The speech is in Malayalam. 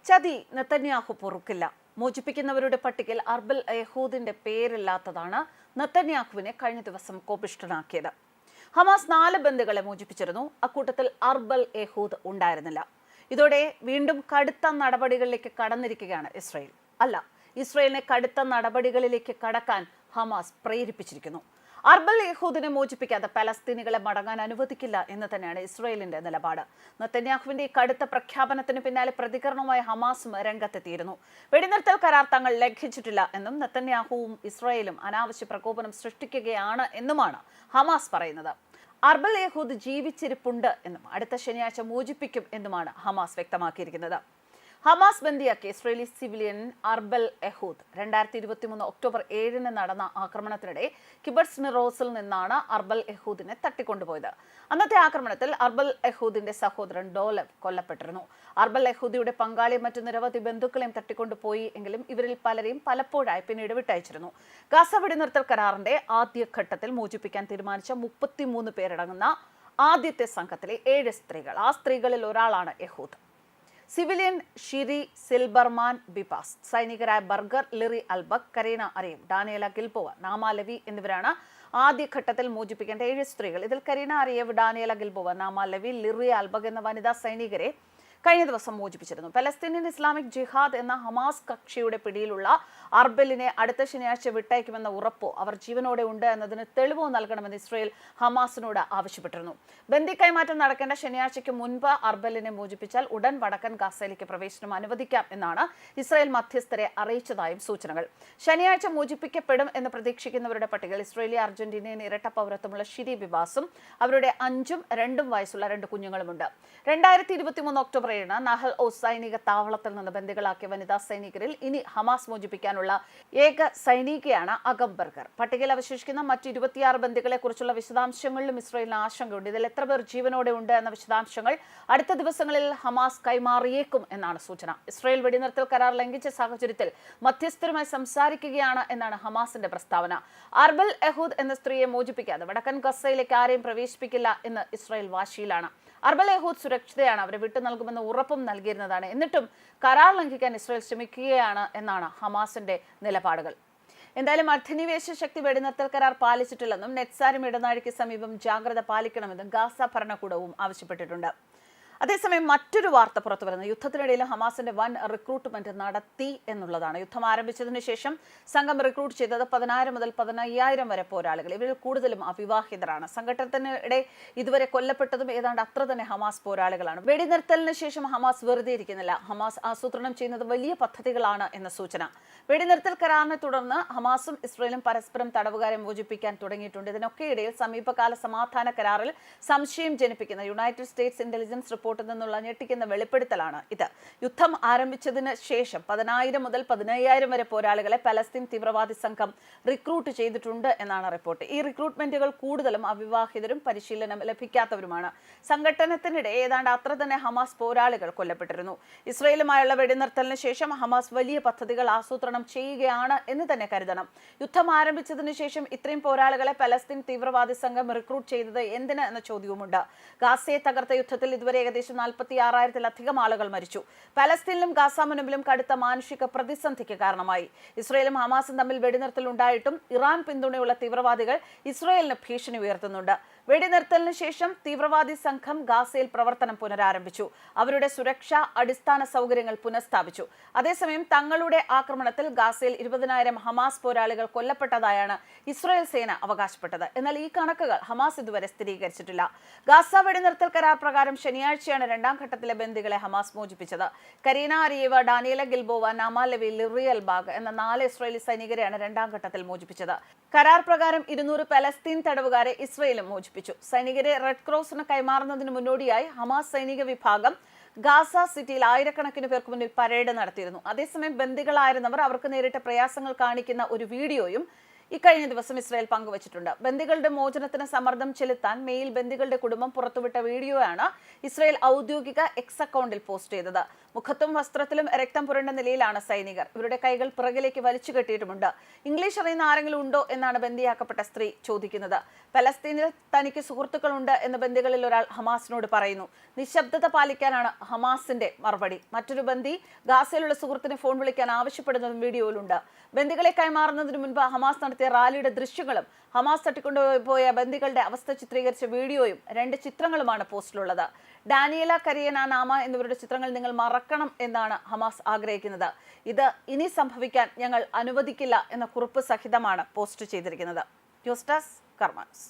ചതി നെതന്യാഹു പൊറുക്കില്ല. മോചിപ്പിക്കുന്നവരുടെ പട്ടികയിൽ അർബൽ യഹൂദിന്റെ പേരില്ലാത്തതാണ് നെതന്യാഹുവിനെ കഴിഞ്ഞ ദിവസം കോപിഷ്ഠനാക്കിയത്. ഹമാസ് 4 ബന്ദികളെ മോചിപ്പിച്ചിരുന്നു. അക്കൂട്ടത്തിൽ അർബൽ യഹൂദ് ഉണ്ടായിരുന്നില്ല. ഇതോടെ വീണ്ടും കടുത്ത നടപടികളിലേക്ക് കടന്നിരിക്കുകയാണ് ഇസ്രായേൽ. ഇസ്രായേലിനെ കടുത്ത നടപടികളിലേക്ക് കടക്കാൻ ഹമാസ് പ്രേരിപ്പിച്ചിരിക്കുന്നു. അർബൽ യഹൂദിനെ മോചിപ്പിക്കാതെ പലസ്തീനികളെ മടങ്ങാൻ അനുവദിക്കില്ല എന്ന് തന്നെയാണ് ഇസ്രായേലിന്റെ നിലപാട്. നെതന്യാഹുവിന്റെ ഈ കടുത്ത പ്രഖ്യാപനത്തിന് പിന്നാലെ പ്രതികരണവുമായി ഹമാസും രംഗത്തെത്തിയിരുന്നു. വെടിനിർത്തൽ കരാർ തങ്ങൾ ലംഘിച്ചിട്ടില്ല എന്നും നെതന്യാഹുവും ഇസ്രായേലും അനാവശ്യ പ്രകോപനം സൃഷ്ടിക്കുകയാണ് എന്നുമാണ് ഹമാസ് പറയുന്നത്. അർബൽ യഹൂദ് ജീവിച്ചിരിപ്പുണ്ട് എന്നും അടുത്ത ശനിയാഴ്ച മോചിപ്പിക്കും എന്നുമാണ് ഹമാസ് വ്യക്തമാക്കിയിരിക്കുന്നത്. ഹമാസ് ബന്ദിയാക്കിയ ഇസ്രേലി സിവിലിയൻ അർബൽ യഹൂദ് 2023 ഒക്ടോബർ 7 നടന്ന ആക്രമണത്തിനിടെ കിബർട്സ് നിറോസിൽ നിന്നാണ് അർബൽ യഹൂദിനെ തട്ടിക്കൊണ്ടുപോയത്. അന്നത്തെ ആക്രമണത്തിൽ അർബൽ യഹൂദിന്റെ സഹോദരൻ ഡോലെവ് കൊല്ലപ്പെട്ടിരുന്നു. അർബൽ യഹൂദിയുടെ പങ്കാളിയും മറ്റു നിരവധി ബന്ധുക്കളെയും തട്ടിക്കൊണ്ടുപോയി എങ്കിലും ഇവരിൽ പലരെയും പലപ്പോഴായി പിന്നീട് വിട്ടയച്ചിരുന്നു. ഗാസ വെടിനിർത്തൽ കരാറിന്റെ ആദ്യഘട്ടത്തിൽ മോചിപ്പിക്കാൻ തീരുമാനിച്ച 33 പേരടങ്ങുന്ന ആദ്യത്തെ സംഘത്തിലെ 7 സ്ത്രീകൾ. ആ സ്ത്രീകളിൽ ഒരാളാണ് Yehud. Civilian Shiri Silberman Bibas, സൈനികരായ Berger Liri Albag, Karina Ariev, Daniella Gilboa, Naama Levy എന്നിവരാണ് ആദ്യഘട്ടത്തിൽ മോചിപ്പിക്കേണ്ട 7 സ്ത്രീകൾ. ഇതിൽ കരീന അരിയവ്, ഡാനിയല ഗിൽബോവ, നാമ ലവി, ലിറി അൽബക് എന്ന വനിതാ സൈനികരെ കഴിഞ്ഞ ദിവസം മോചിപ്പിച്ചിരുന്നു. പലസ്തീനിയൻ ഇസ്ലാമിക് ജിഹാദ് എന്ന ഹമാസ് കക്ഷിയുടെ പിടിയിലുള്ള അർബലിനെ അടുത്ത ശനിയാഴ്ച വിട്ടയക്കുമെന്ന ഉറപ്പോ അവർ ജീവനോടെ ഉണ്ട് എന്നതിന് തെളിവോ നൽകണമെന്ന് ഇസ്രായേൽ ഹമാസിനോട് ആവശ്യപ്പെട്ടിരുന്നു. ബന്ദി കൈമാറ്റം നടക്കേണ്ട ശനിയാഴ്ചയ്ക്ക് മുൻപ് അർബലിനെ മോചിപ്പിച്ചാൽ ഉടൻ വടക്കൻ ഗാസയിലേക്ക് പ്രവേശനം അനുവദിക്കാം എന്നാണ് ഇസ്രായേൽ മധ്യസ്ഥരെ അറിയിച്ചതായും സൂചനകൾ. ശനിയാഴ്ച മോചിപ്പിക്കപ്പെടും എന്ന് പ്രതീക്ഷിക്കുന്നവരുടെ പട്ടികയിൽ ഇസ്രായേലി അർജന്റീനിയൻ ഇരട്ട പൗരത്വമുള്ള ഷിരി ബിബാസും അവരുടെ 5ഉം 2ഉം വയസ്സുള്ള 2 കുഞ്ഞുങ്ങളുമുണ്ട്. 2023 ഒക്ടോബർ 7 നഹൽ ഓസ് സൈനിക താവളത്തിൽ നിന്ന് ബന്ദികളാക്കിയ വനിതാ സൈനികരിൽ ഇനി ഹമാസ് മോചിപ്പിക്കാനുള്ള ഏക സൈനികയാണ് അകം ബർഗർ. പട്ടികയിൽ അവശേഷിക്കുന്ന മറ്റ് 26 ബന്ദികളെ കുറിച്ചുള്ള വിശദാംശങ്ങളിലും ഇസ്രായേലിന് ആശങ്കയുണ്ട്. ഇതിൽ എത്ര പേർ ജീവനോടെ ഉണ്ട് എന്ന വിശദാംശങ്ങൾ അടുത്ത ദിവസങ്ങളിൽ ഹമാസ് കൈമാറിയേക്കും എന്നാണ് സൂചന. ഇസ്രായേൽ വെടിനിർത്തൽ കരാർ ലംഘിച്ച സാഹചര്യത്തിൽ മധ്യസ്ഥരുമായി സംസാരിക്കുകയാണ് എന്നാണ് ഹമാസിന്റെ പ്രസ്താവന. അർബൽ യഹൂദ് എന്ന സ്ത്രീയെ മോചിപ്പിക്കാതെ വടക്കൻ ഗസയിലേക്ക് ആരെയും പ്രവേശിപ്പിക്കില്ല എന്ന് ഇസ്രായേൽ വാശിയിലാണ്. അർബൽ യഹൂദ് സുരക്ഷിതയാണ്, അവരെ വിട്ടു നൽകുമെന്ന് ഉറപ്പും നൽകിയിരുന്നതാണ്. എന്നിട്ടും കരാർ ലംഘിക്കാൻ ഇസ്രായേൽ ശ്രമിക്കുകയാണ് എന്നാണ് ഹമാസിന്റെ നിലപാടുകൾ. എന്തായാലും അധിനിവേശ ശക്തി വെടിനിർത്തൽ കരാർ പാലിച്ചിട്ടില്ലെന്നും നെറ്റ്സാരും ഇടനാഴിക്ക് സമീപം ജാഗ്രത പാലിക്കണമെന്നും ഗാസ ഭരണകൂടവും ആവശ്യപ്പെട്ടിട്ടുണ്ട്. അതേസമയം മറ്റൊരു വാർത്ത പുറത്തു വരുന്നത് യുദ്ധത്തിനിടയിൽ ഹമാസിന്റെ വൻ റിക്രൂട്ട്മെന്റ് നടത്തി എന്നുള്ളതാണ്. യുദ്ധം ആരംഭിച്ചതിന് ശേഷം സംഘം റിക്രൂട്ട് ചെയ്തത് 10,000 മുതൽ 15,000 വരെ പോരാളികൾ. ഇവരിൽ കൂടുതലും അവിവാഹിതരാണ്. സംഘട്ടനത്തിനിടെ ഇതുവരെ കൊല്ലപ്പെട്ടതും ഏതാണ്ട് അത്ര തന്നെ ഹമാസ് പോരാളികളാണ്. വെടിനിർത്തലിന് ശേഷം ഹമാസ് വെറുതെ ഇരിക്കുന്നില്ല. ഹമാസ് ആസൂത്രണം ചെയ്യുന്നത് വലിയ പദ്ധതികളാണ് എന്ന സൂചന. വെടിനിർത്തൽ കരാറിനെ തുടർന്ന് ഹമാസും ഇസ്രായേലും പരസ്പരം തടവുകാരെ മോചിപ്പിക്കാൻ തുടങ്ങിയിട്ടുണ്ട്. ഇതിനൊക്കെ ഇടയിൽ സമീപകാല സമാധാന കരാറിൽ സംശയം ജനിപ്പിക്കുന്ന യുണൈറ്റഡ് സ്റ്റേറ്റ്സ് ഇന്റലിജൻസ് റിപ്പോർട്ടിൽ നിന്നുള്ള ഞെട്ടിക്കുന്ന വെളിപ്പെടുത്തലാണ് ഇത്. യുദ്ധം ആരംഭിച്ചതിന് ശേഷം 10,000 മുതൽ 15,000 വരെ പോരാളികളെ പലസ്തീൻ തീവ്രവാദി സംഘം റിക്രൂട്ട് ചെയ്തിട്ടുണ്ട് എന്നാണ് റിപ്പോർട്ട്. ഈ റിക്രൂട്ട്മെന്റുകൾ കൂടുതലും അവിവാഹിതരും പരിശീലനം ലഭിക്കാത്തവരുമാണ്. സംഘട്ടനത്തിനിടെ ഏതാണ്ട് അത്ര തന്നെ ഹമാസ് പോരാളികൾ കൊല്ലപ്പെട്ടിരുന്നു. ഇസ്രായേലുമായുള്ള വെടിനിർത്തലിന് ശേഷം ഹമാസ് വലിയ പദ്ധതികൾ ആസൂത്രണം ചെയ്യുകയാണ് എന്ന് തന്നെ കരുതണം. യുദ്ധം ആരംഭിച്ചതിന് ശേഷം ഇത്രയും പോരാളികളെ പലസ്തീൻ തീവ്രവാദി സംഘം റിക്രൂട്ട് ചെയ്തത് എന്തിന് എന്ന ചോദ്യവുമുണ്ട്. ഗാസയെ തകർത്ത യുദ്ധത്തിൽ ഇതുവരെ ഏകദേശം 46,000-ലധികം ആളുകൾ മരിച്ചു. പലസ്തീനിലും ഗാസ മുനമ്പിലും കടുത്ത മാനുഷിക പ്രതിസന്ധിക്ക് കാരണമായി. ഇസ്രായേലും ഹമാസും തമ്മിൽ വെടിനിർത്തൽ ഉണ്ടായിട്ടും ഇറാൻ പിന്തുണയുള്ള തീവ്രവാദികൾ ഇസ്രായേലിന് ഭീഷണി ഉയർത്തുന്നുണ്ട്. വെടിനിർത്തലിന് ശേഷം തീവ്രവാദി സംഘം ഗാസയിൽ പ്രവർത്തനം പുനരാരംഭിച്ചു. അവരുടെ സുരക്ഷാ അടിസ്ഥാന സൗകര്യങ്ങൾ പുനഃസ്ഥാപിച്ചു. അതേസമയം തങ്ങളുടെ ആക്രമണത്തിൽ ഗാസയിൽ 20,000 ഹമാസ് പോരാളികൾ കൊല്ലപ്പെട്ടതായാണ് ഇസ്രായേൽ സേന അവകാശപ്പെട്ടത്. എന്നാൽ ഈ കണക്കുകൾ ഹമാസ് ഇതുവരെ സ്ഥിരീകരിച്ചിട്ടില്ല. ഗാസ വെടിനിർത്തൽ കരാർ പ്രകാരം ശനിയാഴ്ചയാണ് 2ാം ഘട്ടത്തിലെ ബന്ദികളെ ഹമാസ് മോചിപ്പിച്ചത്. കരീന അരിയേവ, ഡാനിയല ഗിൽബോവ, നാമ ലവി, ലിറി അൽബാഗ് എന്ന 4 ഇസ്രായേലി സൈനികരെയാണ് 2ാം ഘട്ടത്തിൽ മോചിപ്പിച്ചത്. കരാർ പ്രകാരം 200 പലസ്തീൻ തടവുകാരെ ഇസ്രായേലും മോചിപ്പിച്ചു. സൈനികരെ റെഡ് ക്രോസിന് കൈമാറുന്നതിന് മുന്നോടിയായി ഹമാസ് സൈനിക വിഭാഗം ഗാസ സിറ്റിയിൽ ആയിരക്കണക്കിന് പേർക്ക് മുന്നിൽ പരേഡ് നടത്തിയിരുന്നു. അതേസമയം ബന്ദികളായിരുന്നവർ അവർക്ക് നേരിട്ട പ്രയാസങ്ങൾ കാണിക്കുന്ന ഒരു വീഡിയോയും ഇക്കഴിഞ്ഞ ദിവസം ഇസ്രായേൽ പങ്കുവച്ചിട്ടുണ്ട്. ബന്ദികളുടെ മോചനത്തിന് സമ്മർദ്ദം ചെലുത്താൻ മെയിൽ ബന്ദികളുടെ കുടുംബം പുറത്തുവിട്ട വീഡിയോയാണ് ഇസ്രായേൽ ഔദ്യോഗിക എക്സ് അക്കൗണ്ടിൽ പോസ്റ്റ് ചെയ്തത്. മുഖത്തും വസ്ത്രത്തിലും രക്തം പുരണ്ട നിലയിലാണ് സൈനികർ. ഇവരുടെ കൈകൾ പിറകിലേക്ക് വലിച്ചു കെട്ടിയിട്ടുമുണ്ട്. ഇംഗ്ലീഷ് അറിയുന്ന ആരെങ്കിലും ഉണ്ടോ എന്നാണ് ബന്ദിയാക്കപ്പെട്ട സ്ത്രീ ചോദിക്കുന്നത്. പലസ്തീനിൽ തനിക്ക് സുഹൃത്തുക്കളുണ്ട് എന്ന് ബന്ദികളിൽ ഒരാൾ ഹമാസിനോട് പറയുന്നു. നിശബ്ദത പാലിക്കാനാണ് ഹമാസിന്റെ മറുപടി. മറ്റൊരു ബന്ദി ഗാസയിലുള്ള സുഹൃത്തിനെ ഫോൺ വിളിക്കാൻ ആവശ്യപ്പെടുന്നതും വീഡിയോയിലുണ്ട്. ബന്ദികളെ കൈമാറുന്നതിന് മുൻപ് ഹമാസ് നടത്തിയ റാലിയുടെ ദൃശ്യങ്ങളും ഹമാസ് തട്ടിക്കൊണ്ടുപോയ ബന്ദികളുടെ അവസ്ഥ ചിത്രീകരിച്ച വീഡിയോയും 2 ചിത്രങ്ങളുമാണ് പോസ്റ്റിലുള്ളത്. ഡാനിയല, കരിയന, നാമ എന്നിവരുടെ ചിത്രങ്ങൾ നിങ്ങൾ മറക്കണം എന്നാണ് ഹമാസ് ആഗ്രഹിക്കുന്നത്. ഇത് ഇനി സംഭവിക്കാൻ ഞങ്ങൾ അനുവദിക്കില്ല എന്ന കുറിപ്പ് സഹിതമാണ് പോസ്റ്റ് ചെയ്തിരിക്കുന്നത്. News desk കർമാൻസ്.